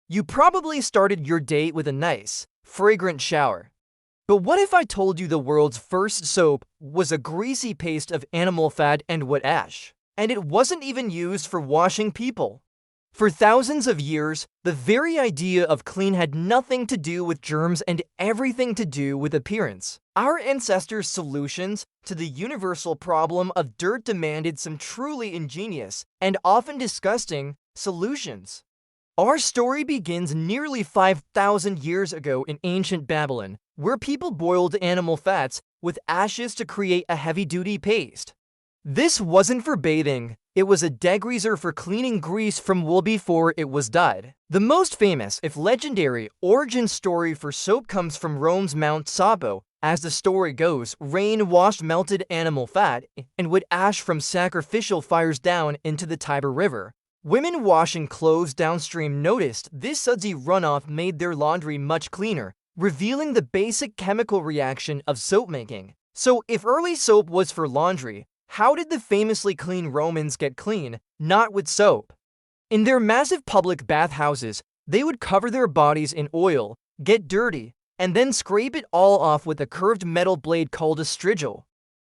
You probably started your day with a nice, fragrant shower. But what if I told you the world's first soap was a greasy paste of animal fat and wood ash? And it wasn't even used for washing people. For thousands of years, the very idea of clean had nothing to do with germs and everything to do with appearance. Our ancestors' solutions to the universal problem of dirt demanded some truly ingenious and often disgusting solutions. Our story begins nearly 5,000 years ago in ancient Babylon, where people boiled animal fats with ashes to create a heavy-duty paste. This wasn't for bathing, it was a degreaser for cleaning grease from wool before it was dyed. The most famous, if legendary, origin story for soap comes from Rome's Mount Sabo. As the story goes, rain washed melted animal fat and wood ash from sacrificial fires down into the Tiber River. Women washing clothes downstream noticed this sudsy runoff made their laundry much cleaner, revealing the basic chemical reaction of soap making. So if early soap was for laundry, how did the famously clean Romans get clean? Not with soap. In their massive public bathhouses, they would cover their bodies in oil, get dirty, and then scrape it all off with a curved metal blade called a strigil.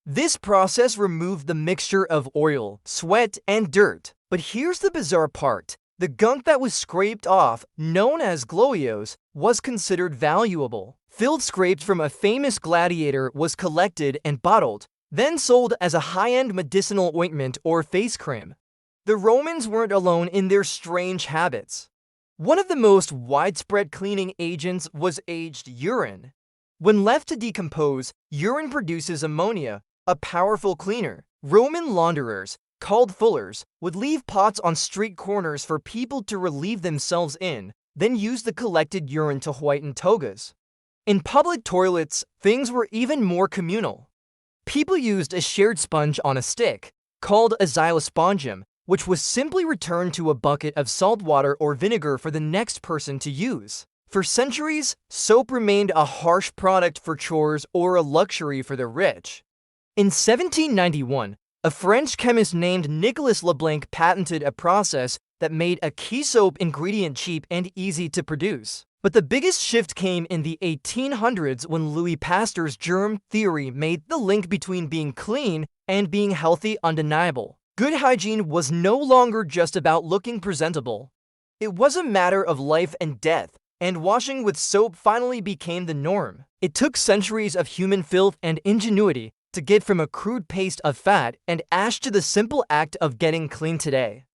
This process removed the mixture of oil, sweat, and dirt. But here's the bizarre part. The gunk that was scraped off, known as gloios, was considered valuable. Filth scraped from a famous gladiator was collected and bottled, then sold as a high-end medicinal ointment or face cream. The Romans weren't alone in their strange habits. One of the most widespread cleaning agents was aged urine. When left to decompose, urine produces ammonia, a powerful cleaner. Roman launderers, called fullers, would leave pots on street corners for people to relieve themselves in, then use the collected urine to whiten togas. In public toilets, things were even more communal. People used a shared sponge on a stick, called a xylospongium, which was simply returned to a bucket of salt water or vinegar for the next person to use. For centuries, soap remained a harsh product for chores or a luxury for the rich. In 1791, a French chemist named Nicolas Leblanc patented a process that made a key soap ingredient cheap and easy to produce. But the biggest shift came in the 1800s when Louis Pasteur's germ theory made the link between being clean and being healthy undeniable. Good hygiene was no longer just about looking presentable. It was a matter of life and death, and washing with soap finally became the norm. It took centuries of human filth and ingenuity to get from a crude paste of fat and ash to the simple act of getting clean today.